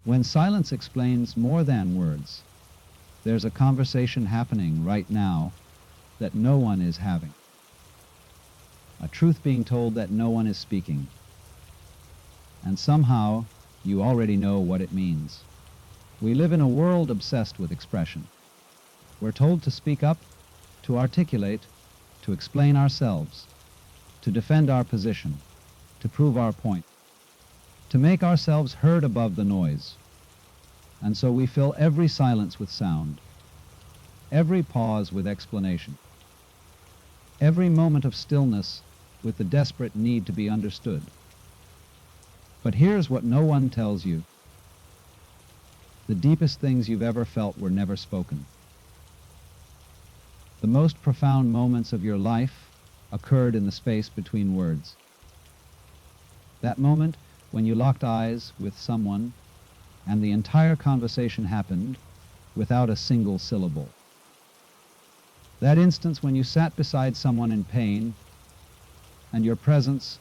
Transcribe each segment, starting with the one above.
When silence explains more than words, there's a conversation happening right now that no one is having. A truth being told that no one is speaking. And somehow, you already know what it means. We live in a world obsessed with expression. We're told to speak up, to articulate, to explain ourselves, to defend our position, to prove our point, to make ourselves heard above the noise. And so we fill every silence with sound, every pause with explanation, every moment of stillness with the desperate need to be understood. But here's what no one tells you. The deepest things you've ever felt were never spoken. The most profound moments of your life occurred in the space between words. That moment when you locked eyes with someone and the entire conversation happened without a single syllable. That instance when you sat beside someone in pain and your presence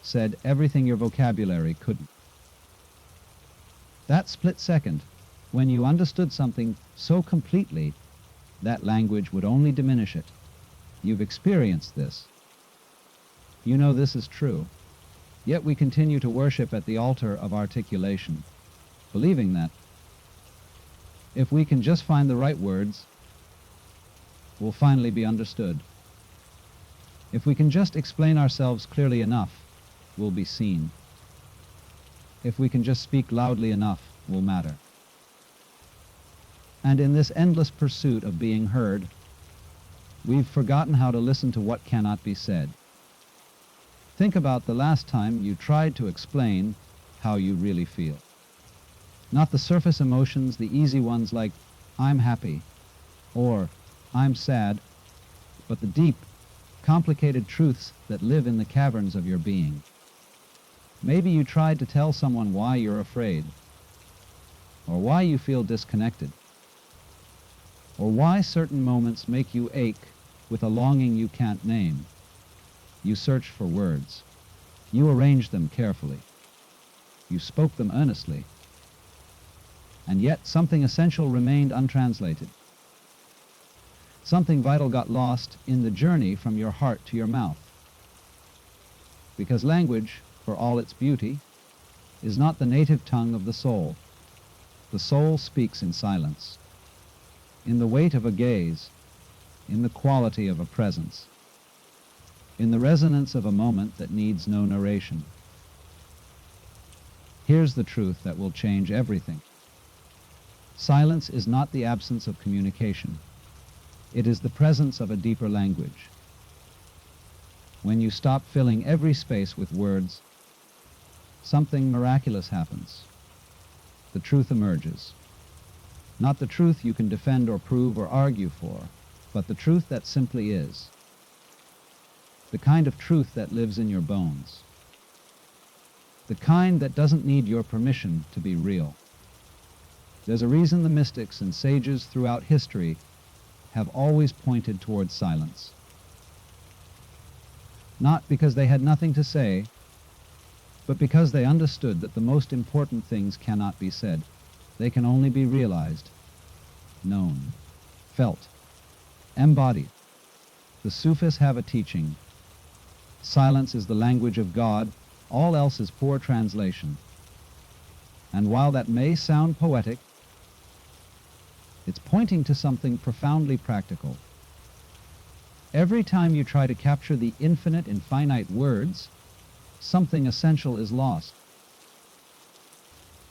said everything your vocabulary couldn't. That split second when you understood something so completely that language would only diminish it. You've experienced this. You know this is true. Yet we continue to worship at the altar of articulation, believing that if we can just find the right words, we'll finally be understood. If we can just explain ourselves clearly enough, we'll be seen. If we can just speak loudly enough, we'll matter. And in this endless pursuit of being heard, we've forgotten how to listen to what cannot be said. Think about the last time you tried to explain how you really feel. Not the surface emotions, the easy ones like, I'm happy, or I'm sad, but the deep, complicated truths that live in the caverns of your being. Maybe you tried to tell someone why you're afraid, or why you feel disconnected, or why certain moments make you ache with a longing you can't name. You searched for words. You arranged them carefully. You spoke them earnestly. And yet something essential remained untranslated. Something vital got lost in the journey from your heart to your mouth. Because language, for all its beauty, is not the native tongue of the soul. The soul speaks in silence, in the weight of a gaze, in the quality of a presence, in the resonance of a moment that needs no narration. Here's the truth that will change everything. Silence is not the absence of communication. It is the presence of a deeper language. When you stop filling every space with words, something miraculous happens. The truth emerges. Not the truth you can defend or prove or argue for, but the truth that simply is. The kind of truth that lives in your bones. The kind that doesn't need your permission to be real. There's a reason the mystics and sages throughout history have always pointed towards silence. Not because they had nothing to say, but because they understood that the most important things cannot be said. They can only be realized, known, felt, embodied. The Sufis have a teaching. Silence is the language of God, all else is poor translation. And while that may sound poetic, it's pointing to something profoundly practical. Every time you try to capture the infinite in finite words, something essential is lost.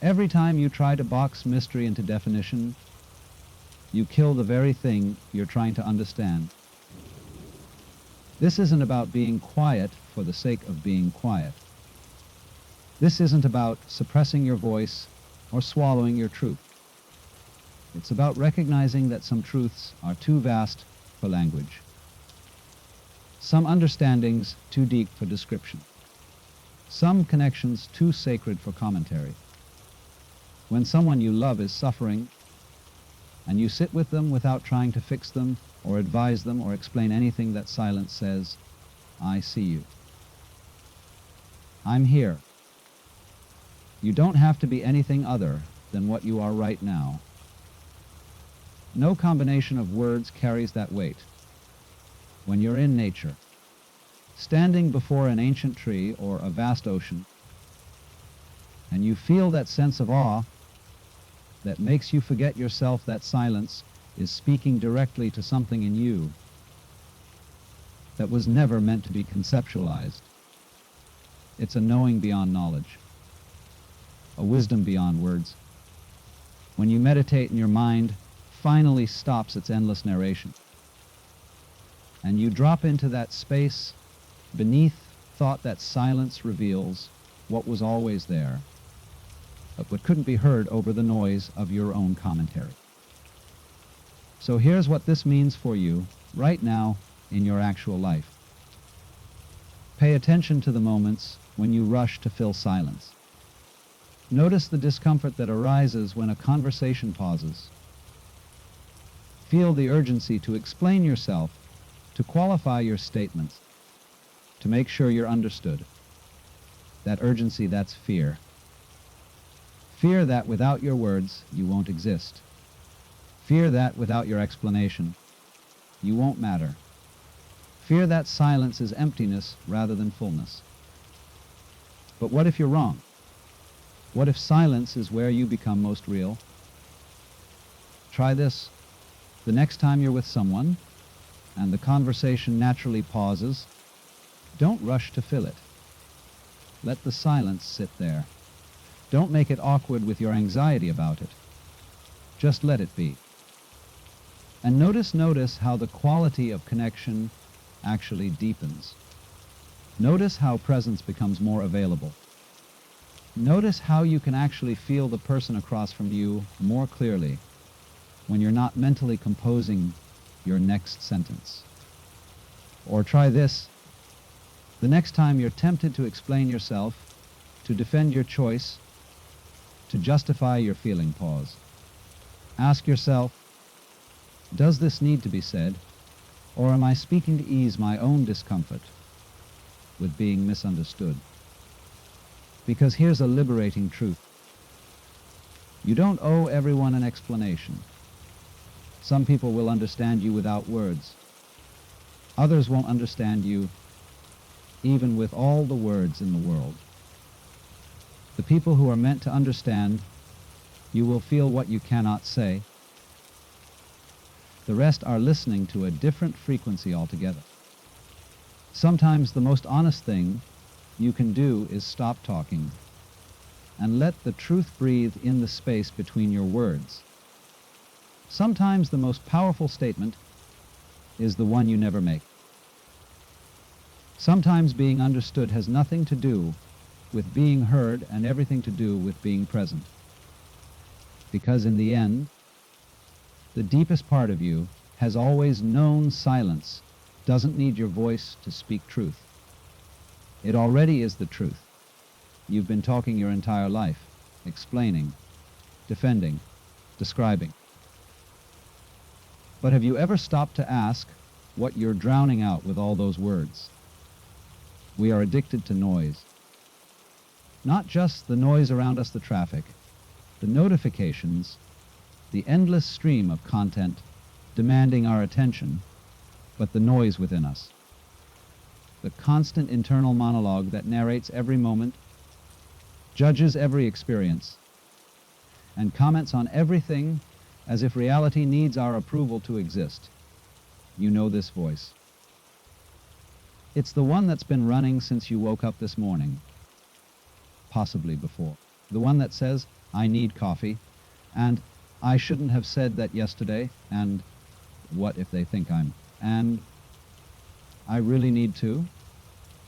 Every time you try to box mystery into definition, you kill the very thing you're trying to understand. This isn't about being quiet for the sake of being quiet. This isn't about suppressing your voice or swallowing your truth. It's about recognizing that some truths are too vast for language, some understandings too deep for description, some connections too sacred for commentary. When someone you love is suffering, and you sit with them without trying to fix them or advise them or explain anything that silence says, I see you. I'm here. You don't have to be anything other than what you are right now. No combination of words carries that weight. When you're in nature, standing before an ancient tree or a vast ocean, and you feel that sense of awe that makes you forget yourself, that silence is speaking directly to something in you that was never meant to be conceptualized. It's a knowing beyond knowledge, a wisdom beyond words. When you meditate and your mind finally stops its endless narration, and you drop into that space beneath thought, that silence reveals what was always there, but what couldn't be heard over the noise of your own commentary. So here's what this means for you right now in your actual life. Pay attention to the moments when you rush to fill silence. Notice the discomfort that arises when a conversation pauses. Feel the urgency to explain yourself, to qualify your statements, to make sure you're understood. That urgency, that's fear. Fear that without your words, you won't exist. Fear that without your explanation, you won't matter. Fear that silence is emptiness rather than fullness. But what if you're wrong? What if silence is where you become most real? Try this. The next time you're with someone, and the conversation naturally pauses, don't rush to fill it. Let the silence sit there. Don't make it awkward with your anxiety about it. Just let it be. And notice how the quality of connection actually deepens. Notice how presence becomes more available. Notice how you can actually feel the person across from you more clearly when you're not mentally composing your next sentence. Or try this. The next time you're tempted to explain yourself, to defend your choice, to justify your feeling, pause. Ask yourself, does this need to be said, or am I speaking to ease my own discomfort with being misunderstood? Because here's a liberating truth. You don't owe everyone an explanation. Some people will understand you without words. Others won't understand you even with all the words in the world. The people who are meant to understand, you will feel what you cannot say. The rest are listening to a different frequency altogether. Sometimes the most honest thing you can do is stop talking and let the truth breathe in the space between your words. Sometimes the most powerful statement is the one you never make. Sometimes being understood has nothing to do with being heard and everything to do with being present. Because in the end, the deepest part of you has always known silence doesn't need your voice to speak truth. It already is the truth. You've been talking your entire life, explaining, defending, describing. But have you ever stopped to ask what you're drowning out with all those words? We are addicted to noise. Not just the noise around us, the traffic, the notifications, the endless stream of content demanding our attention, but the noise within us. The constant internal monologue that narrates every moment, judges every experience, and comments on everything as if reality needs our approval to exist. You know this voice. It's the one that's been running since you woke up this morning, possibly before. The one that says, I need coffee, and I shouldn't have said that yesterday, and what if they think I'm, and I really need to.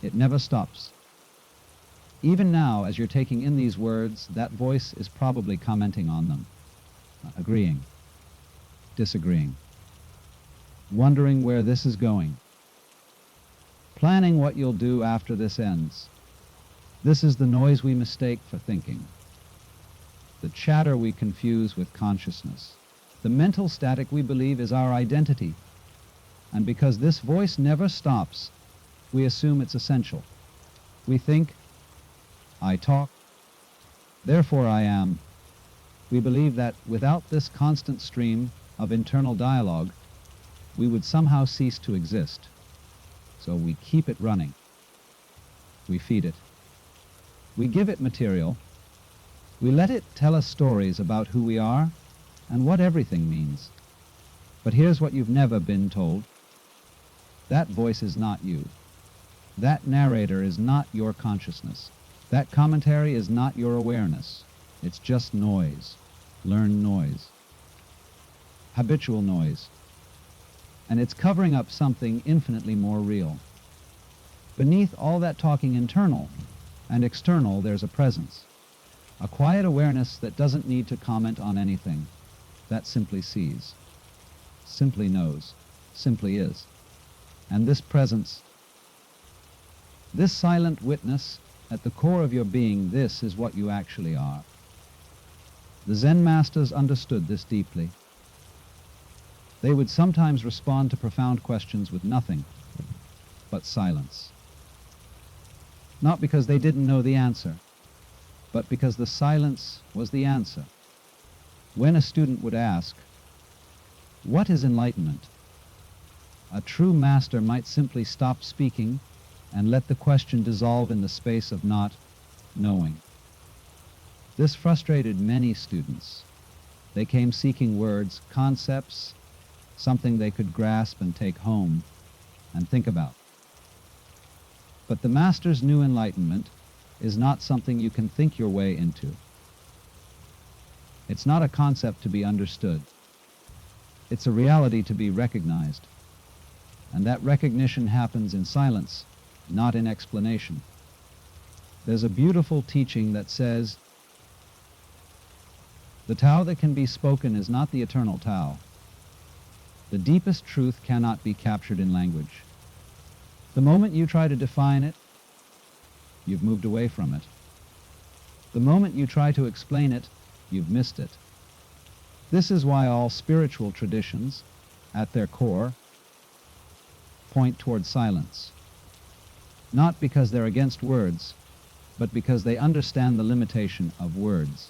It never stops. Even now, as you're taking in these words, that voice is probably commenting on them, agreeing, disagreeing, wondering where this is going, planning what you'll do after this ends. This is the noise we mistake for thinking, the chatter we confuse with consciousness, the mental static we believe is our identity. And because this voice never stops, we assume it's essential. We think, I talk, therefore I am, We believe that without this constant stream of internal dialogue, we would somehow cease to exist. So we keep it running. We feed it. We give it material. We let it tell us stories about who we are and what everything means. But here's what you've never been told. That voice is not you. That narrator is not your consciousness. That commentary is not your awareness. It's just noise. Learned noise. Habitual noise. And it's covering up something infinitely more real. Beneath all that talking internal and external, there's a presence. A quiet awareness that doesn't need to comment on anything. That simply sees. Simply knows. Simply is. And this presence, this silent witness, at the core of your being, this is what you actually are. The Zen masters understood this deeply. They would sometimes respond to profound questions with nothing but silence. Not because they didn't know the answer, but because the silence was the answer. When a student would ask, "What is enlightenment?" a true master might simply stop speaking and let the question dissolve in the space of not knowing. This frustrated many students. They came seeking words, concepts, something they could grasp and take home and think about. But the master's new enlightenment is not something you can think your way into. It's not a concept to be understood. It's a reality to be recognized. And that recognition happens in silence, not in explanation. There's a beautiful teaching that says, the Tao that can be spoken is not the eternal Tao. The deepest truth cannot be captured in language. The moment you try to define it, you've moved away from it. The moment you try to explain it, you've missed it. This is why all spiritual traditions, at their core, point toward silence. Not because they're against words, but because they understand the limitation of words.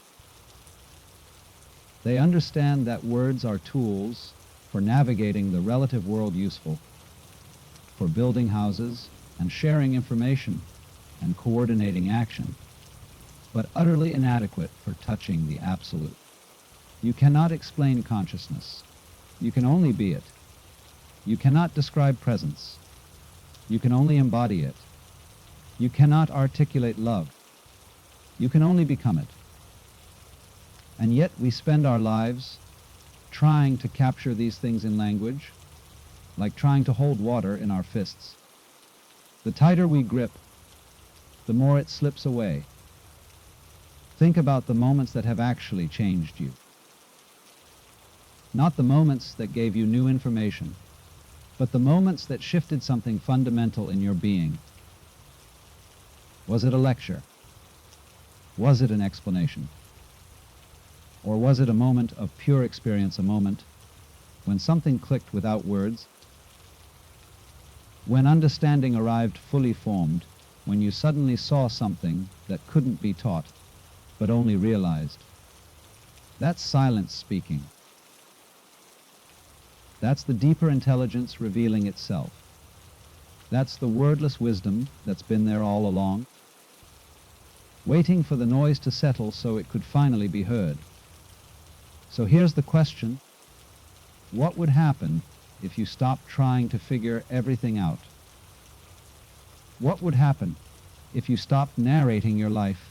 They understand that words are tools for navigating the relative world useful, for building houses and sharing information and coordinating action, but utterly inadequate for touching the absolute. You cannot explain consciousness. You can only be it. You cannot describe presence. You can only embody it. You cannot articulate love. You can only become it. And yet we spend our lives trying to capture these things in language, like trying to hold water in our fists. The tighter we grip, the more it slips away. Think about the moments that have actually changed you. Not the moments that gave you new information, but the moments that shifted something fundamental in your being. Was it a lecture? Was it an explanation? Or was it a moment of pure experience, a moment when something clicked without words? When understanding arrived fully formed, when you suddenly saw something that couldn't be taught, but only realized. That's silence speaking. That's the deeper intelligence revealing itself. That's the wordless wisdom that's been there all along, waiting for the noise to settle so it could finally be heard. So here's the question. What would happen if you stopped trying to figure everything out? What would happen if you stopped narrating your life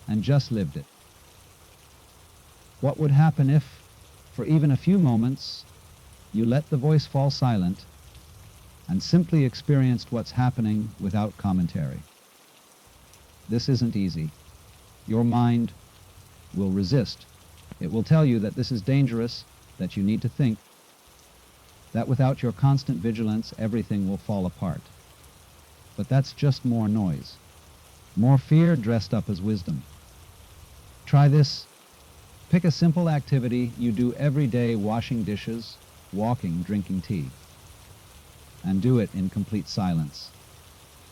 and just lived it? What would happen if, for even a few moments, you let the voice fall silent and simply experienced what's happening without commentary? This isn't easy. Your mind will resist. It will tell you that this is dangerous, that you need to think, that without your constant vigilance, everything will fall apart. But that's just more noise, more fear dressed up as wisdom. Try this. Pick a simple activity you do every day, washing dishes, walking, drinking tea, and do it in complete silence.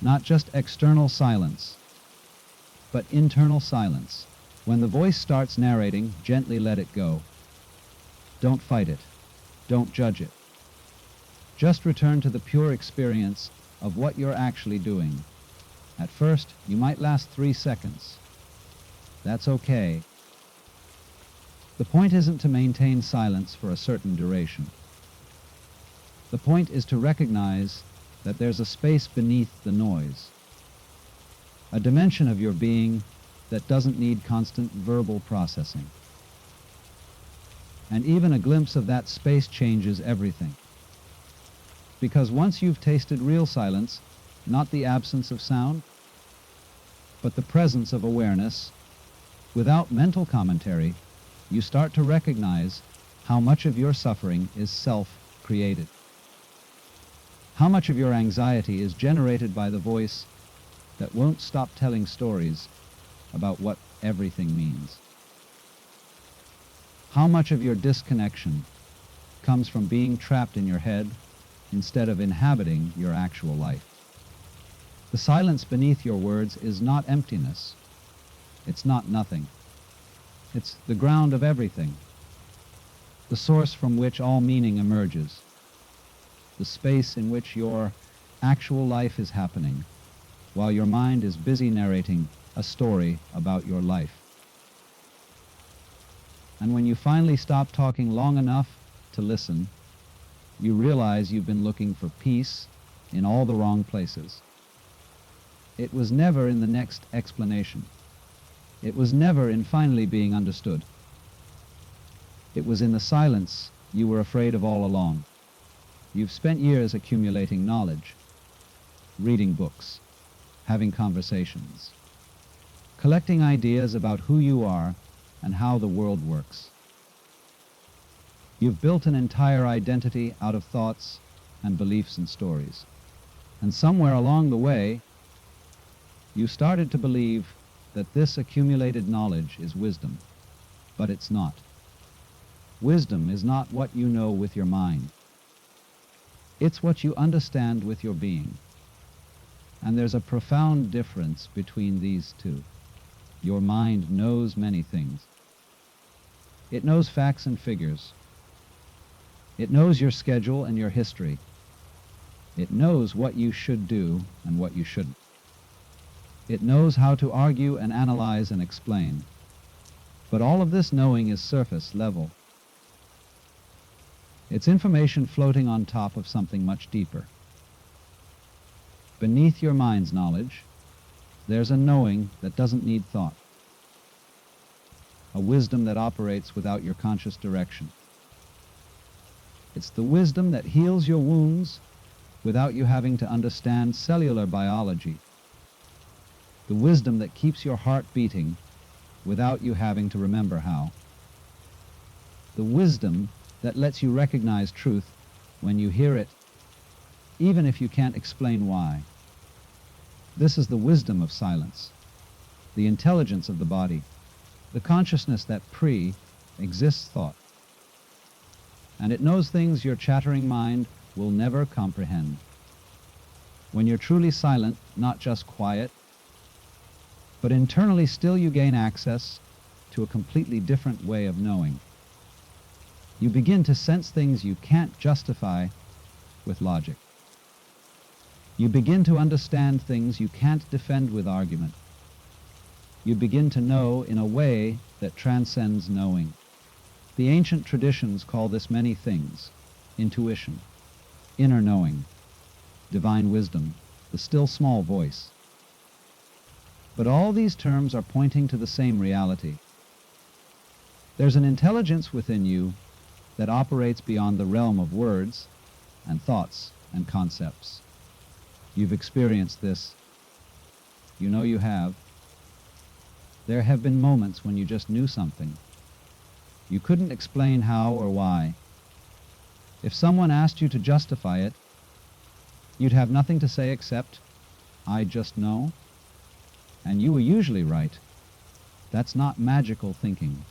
Not just external silence, but internal silence, When the voice starts narrating, gently let it go. Don't fight it. Don't judge it. Just return to the pure experience of what you're actually doing. At first, you might last 3 seconds. That's okay. The point isn't to maintain silence for a certain duration. The point is to recognize that there's a space beneath the noise, a dimension of your being that doesn't need constant verbal processing. And even a glimpse of that space changes everything. Because once you've tasted real silence, not the absence of sound, but the presence of awareness, without mental commentary, you start to recognize how much of your suffering is self-created. How much of your anxiety is generated by the voice that won't stop telling stories about what everything means. How much of your disconnection comes from being trapped in your head instead of inhabiting your actual life. The silence beneath your words is not emptiness. It's not nothing. It's the ground of everything, the source from which all meaning emerges, the space in which your actual life is happening, while your mind is busy narrating a story about your life. And when you finally stop talking long enough to listen, you realize you've been looking for peace in all the wrong places. It was never in the next explanation. It was never in finally being understood. It was in the silence you were afraid of all along. You've spent years accumulating knowledge, reading books, having conversations, collecting ideas about who you are and how the world works. You've built an entire identity out of thoughts and beliefs and stories. And somewhere along the way, you started to believe that this accumulated knowledge is wisdom, but it's not. Wisdom is not what you know with your mind. It's what you understand with your being. And there's a profound difference between these two. Your mind knows many things. It knows facts and figures. It knows your schedule and your history. It knows what you should do and what you shouldn't. It knows how to argue and analyze and explain. But all of this knowing is surface level. It's information floating on top of something much deeper. Beneath your mind's knowledge, there's a knowing that doesn't need thought, a wisdom that operates without your conscious direction. It's the wisdom that heals your wounds without you having to understand cellular biology, the wisdom that keeps your heart beating without you having to remember how, the wisdom that lets you recognize truth when you hear it, even if you can't explain why. This is the wisdom of silence, the intelligence of the body, the consciousness that pre-exists thought. And it knows things your chattering mind will never comprehend. When you're truly silent, not just quiet, but internally still, you gain access to a completely different way of knowing. You begin to sense things you can't justify with logic. You begin to understand things you can't defend with argument. You begin to know in a way that transcends knowing. The ancient traditions call this many things: intuition, inner knowing, divine wisdom, the still small voice. But all these terms are pointing to the same reality. There's an intelligence within you that operates beyond the realm of words and thoughts and concepts. You've experienced this. You know you have. There have been moments when you just knew something. You couldn't explain how or why. If someone asked you to justify it, you'd have nothing to say except, "I just know." And you were usually right. That's not magical thinking.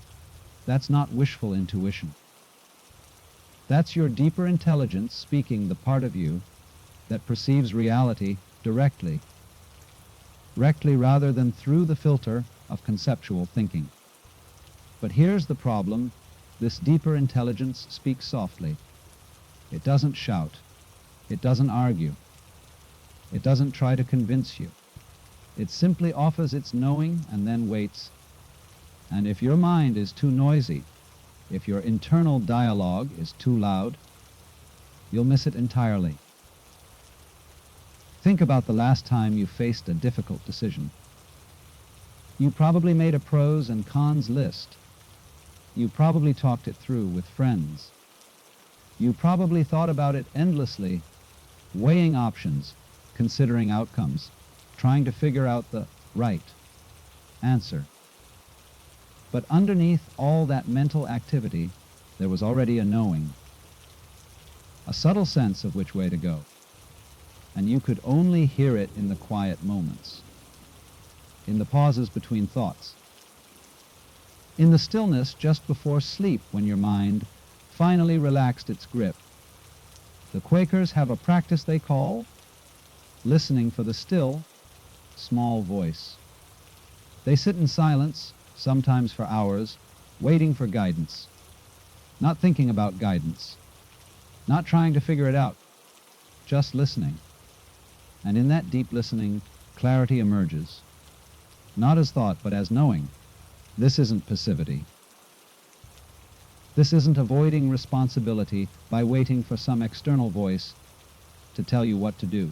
That's not wishful intuition. That's your deeper intelligence speaking the part of you that perceives reality directly rather than through the filter of conceptual thinking. But here's the problem. This deeper intelligence speaks softly. It doesn't shout. It doesn't argue. It doesn't try to convince you. It simply offers its knowing and then waits. And if your mind is too noisy, if your internal dialogue is too loud, you'll miss it entirely. Think about the last time you faced a difficult decision. You probably made a pros and cons list. You probably talked it through with friends. You probably thought about it endlessly, weighing options, considering outcomes, trying to figure out the right answer. But underneath all that mental activity, there was already a knowing, a subtle sense of which way to go. And you could only hear it in the quiet moments, in the pauses between thoughts, in the stillness just before sleep when your mind finally relaxed its grip. The Quakers have a practice they call listening for the still, small voice. They sit in silence, sometimes for hours, waiting for guidance, not thinking about guidance, not trying to figure it out, just listening. And in that deep listening, clarity emerges, not as thought, but as knowing. This isn't passivity. This isn't avoiding responsibility by waiting for some external voice to tell you what to do.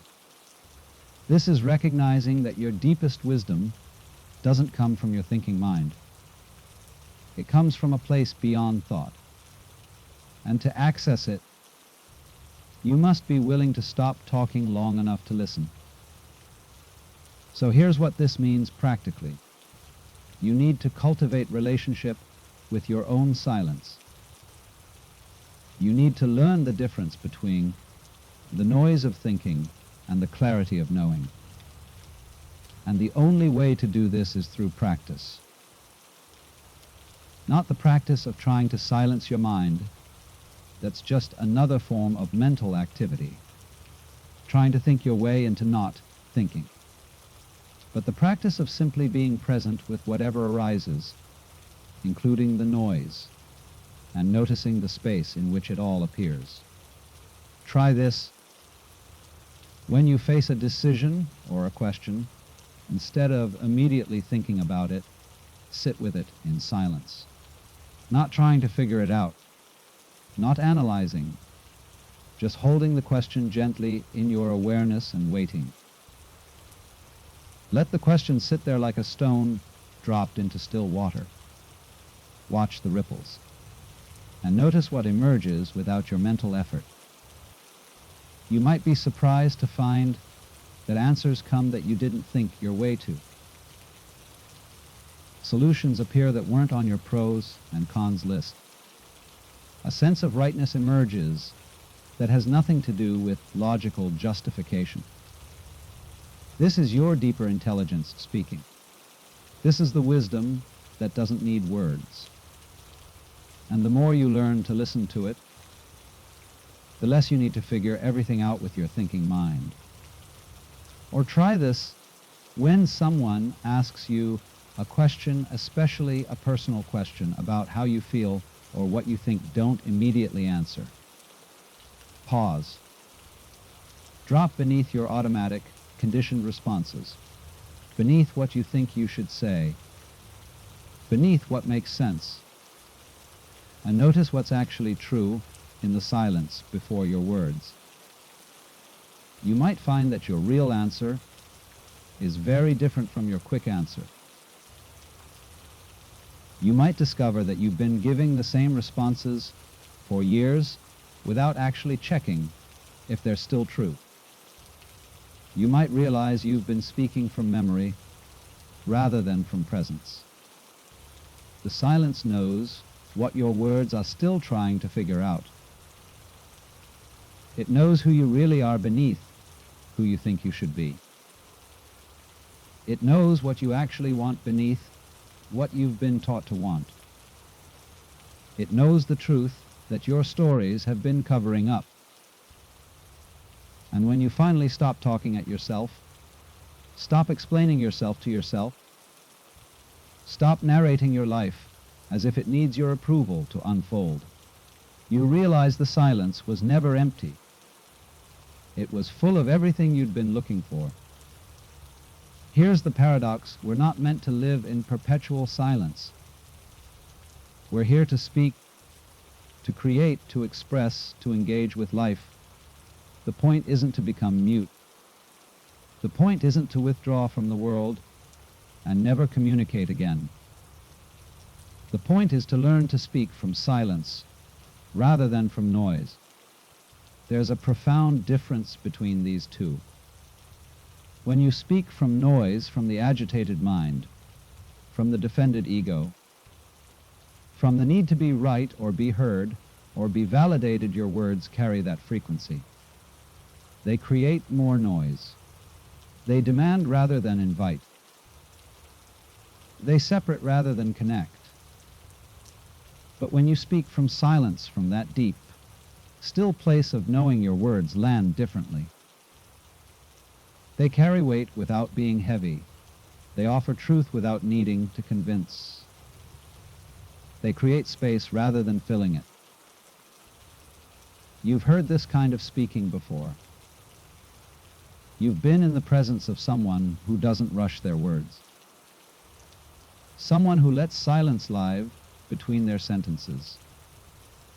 This is recognizing that your deepest wisdom doesn't come from your thinking mind. It comes from a place beyond thought. And to access it, you must be willing to stop talking long enough to listen. So here's what this means practically. You need to cultivate relationship with your own silence. You need to learn the difference between the noise of thinking and the clarity of knowing. And the only way to do this is through practice. Not the practice of trying to silence your mind. That's just another form of mental activity, trying to think your way into not thinking. But the practice of simply being present with whatever arises, including the noise, and noticing the space in which it all appears. Try this when you face a decision or a question. Instead of immediately thinking about it, sit with it in silence, not trying to figure it out, not analyzing, just holding the question gently in your awareness and waiting. Let the question sit there like a stone dropped into still water. Watch the ripples, and notice what emerges without your mental effort. You might be surprised to find that answers come that you didn't think your way to. Solutions appear that weren't on your pros and cons list. A sense of rightness emerges that has nothing to do with logical justification. This is your deeper intelligence speaking. This is the wisdom that doesn't need words. And the more you learn to listen to it, the less you need to figure everything out with your thinking mind. Or try this when someone asks you a question, especially a personal question about how you feel or what you think. Don't immediately answer. Pause. Drop beneath your automatic, conditioned responses, beneath what you think you should say, beneath what makes sense, and notice what's actually true in the silence before your words. You might find that your real answer is very different from your quick answer. You might discover that you've been giving the same responses for years without actually checking if they're still true. You might realize you've been speaking from memory rather than from presence. The silence knows what your words are still trying to figure out. It knows who you really are beneath who you think you should be. It knows what you actually want beneath what you've been taught to want. It knows the truth that your stories have been covering up. And when you finally stop talking at yourself, stop explaining yourself to yourself, stop narrating your life as if it needs your approval to unfold. You realize the silence was never empty. It was full of everything you'd been looking for. Here's the paradox: we're not meant to live in perpetual silence. We're here to speak, to create, to express, to engage with life. The point isn't to become mute. The point isn't to withdraw from the world and never communicate again. The point is to learn to speak from silence rather than from noise. There's a profound difference between these two. When you speak from noise, from the agitated mind, from the defended ego, from the need to be right or be heard or be validated, your words carry that frequency. They create more noise. They demand rather than invite. They separate rather than connect. But when you speak from silence, from that deep, still place of knowing, your words land differently. They carry weight without being heavy. They offer truth without needing to convince. They create space rather than filling it. You've heard this kind of speaking before. You've been in the presence of someone who doesn't rush their words. Someone who lets silence live between their sentences.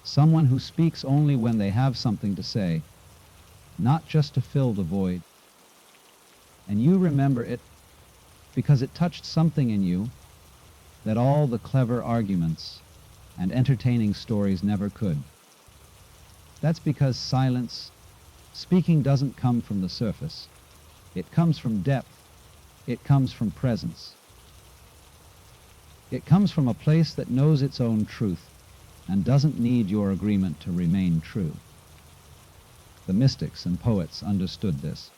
Someone who speaks only when they have something to say, not just to fill the void. And you remember it because it touched something in you that all the clever arguments and entertaining stories never could. That's because silence, speaking, doesn't come from the surface. It comes from depth. It comes from presence. It comes from a place that knows its own truth and doesn't need your agreement to remain true. The mystics and poets understood this.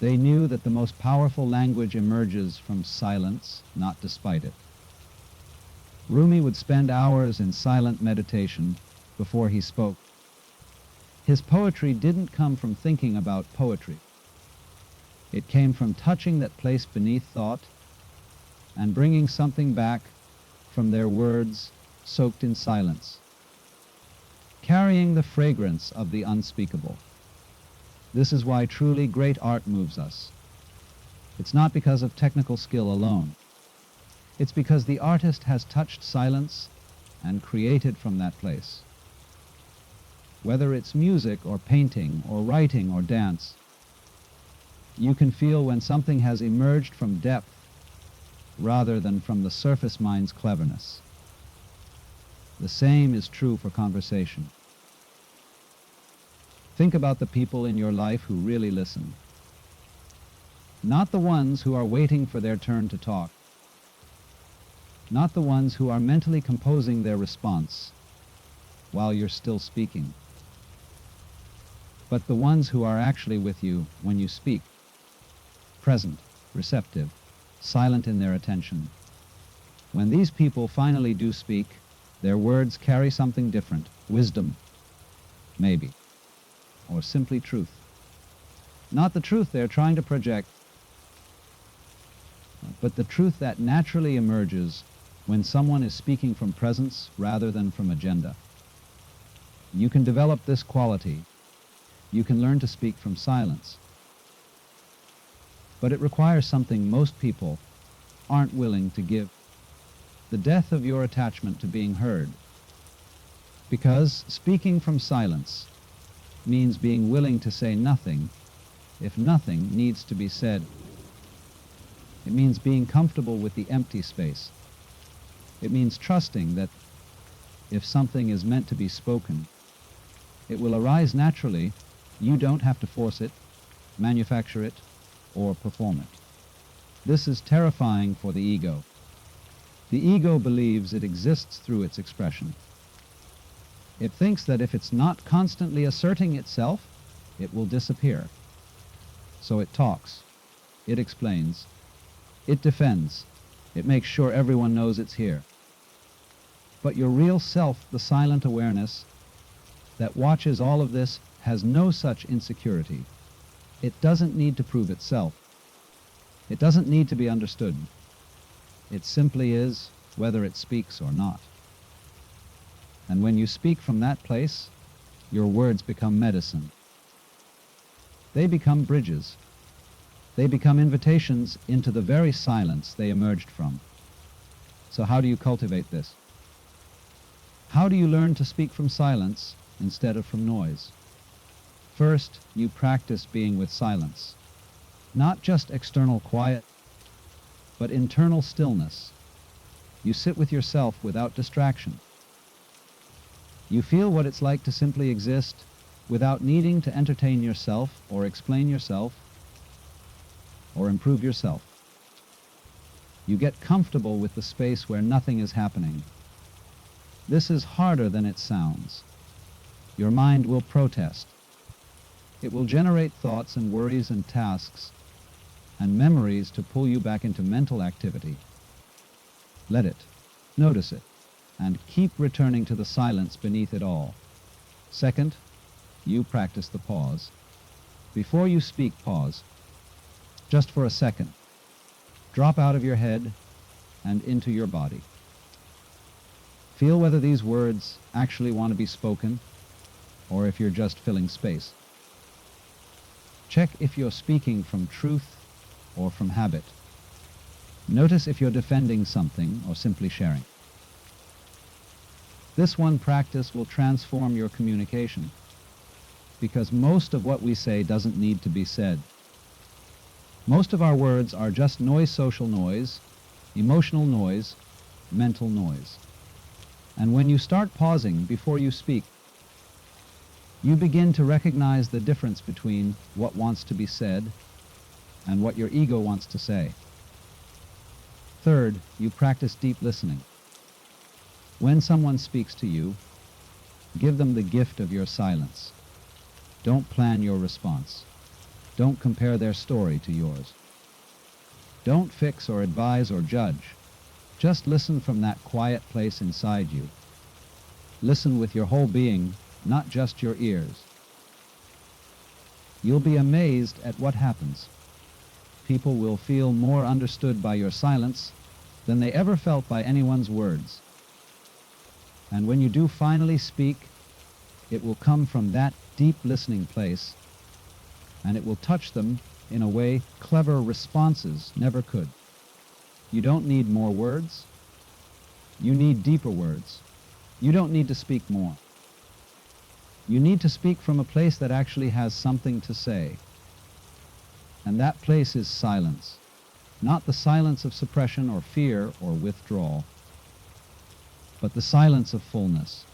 They knew that the most powerful language emerges from silence, not despite it. Rumi would spend hours in silent meditation before he spoke. His poetry didn't come from thinking about poetry. It came from touching that place beneath thought and bringing something back from their words soaked in silence, carrying the fragrance of the unspeakable. This is why truly great art moves us. It's not because of technical skill alone. It's because the artist has touched silence and created from that place. Whether it's music or painting or writing or dance, you can feel when something has emerged from depth rather than from the surface mind's cleverness. The same is true for conversation. Think about the people in your life who really listen. Not the ones who are waiting for their turn to talk. Not the ones who are mentally composing their response while you're still speaking. But the ones who are actually with you when you speak. Present, receptive, silent in their attention. When these people finally do speak, their words carry something different. Wisdom, maybe. Or simply truth. Not the truth they're trying to project, but the truth that naturally emerges when someone is speaking from presence rather than from agenda. You can develop this quality. You can learn to speak from silence. But it requires something most people aren't willing to give. The death of your attachment to being heard. Because speaking from silence means being willing to say nothing if nothing needs to be said. It means being comfortable with the empty space. It means trusting that if something is meant to be spoken, it will arise naturally. You don't have to force it, manufacture it, or perform it. This is terrifying for the ego. The ego believes it exists through its expression. It thinks that if it's not constantly asserting itself, it will disappear. So it talks, it explains, it defends, it makes sure everyone knows it's here. But your real self, the silent awareness that watches all of this, has no such insecurity. It doesn't need to prove itself. It doesn't need to be understood. It simply is whether it speaks or not. And when you speak from that place, your words become medicine. They become bridges. They become invitations into the very silence they emerged from. So how do you cultivate this? How do you learn to speak from silence instead of from noise? First, you practice being with silence. Not just external quiet, but internal stillness. You sit with yourself without distraction. You feel what it's like to simply exist without needing to entertain yourself or explain yourself or improve yourself. You get comfortable with the space where nothing is happening. This is harder than it sounds. Your mind will protest. It will generate thoughts and worries and tasks and memories to pull you back into mental activity. Let it, notice it, and keep returning to the silence beneath it all. Second, you practice the pause. Before you speak, pause. Just for a second. Drop out of your head and into your body. Feel whether these words actually want to be spoken or if you're just filling space. Check if you're speaking from truth or from habit. Notice if you're defending something or simply sharing. This one practice will transform your communication because most of what we say doesn't need to be said. Most of our words are just noise, social noise, emotional noise, mental noise. And when you start pausing before you speak, you begin to recognize the difference between what wants to be said and what your ego wants to say. Third, you practice deep listening. When someone speaks to you, give them the gift of your silence. Don't plan your response. Don't compare their story to yours. Don't fix or advise or judge. Just listen from that quiet place inside you. Listen with your whole being, not just your ears. You'll be amazed at what happens. People will feel more understood by your silence than they ever felt by anyone's words. And when you do finally speak, it will come from that deep listening place, and it will touch them in a way clever responses never could. You don't need more words. You need deeper words. You don't need to speak more. You need to speak from a place that actually has something to say. And that place is silence. Not the silence of suppression or fear or withdrawal, but the silence of fullness,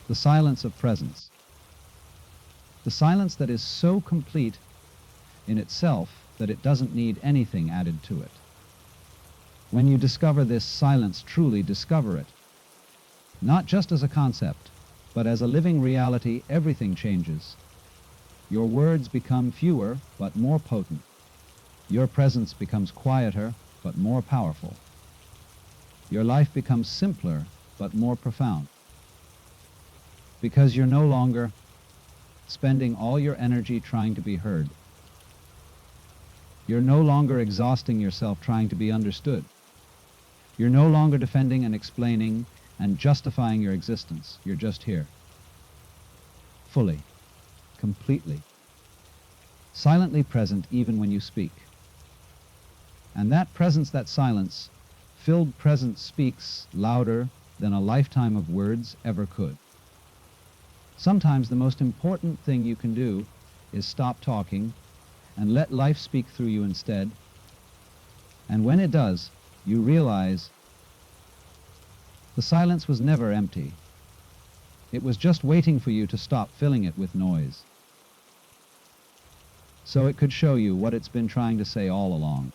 the silence of presence, the silence that is so complete in itself that it doesn't need anything added to it. When you discover this silence, truly discover it, not just as a concept, but as a living reality, everything changes. Your words become fewer but more potent. Your presence becomes quieter but more powerful. Your life becomes simpler but more profound. Because you're no longer spending all your energy trying to be heard. You're no longer exhausting yourself trying to be understood. You're no longer defending and explaining and justifying your existence. You're just here. Fully, completely, silently present even when you speak. And that presence, that silence, filled presence speaks louder than a lifetime of words ever could. Sometimes the most important thing you can do is stop talking and let life speak through you instead. And when it does, you realize the silence was never empty. It was just waiting for you to stop filling it with noise, so it could show you what it's been trying to say all along.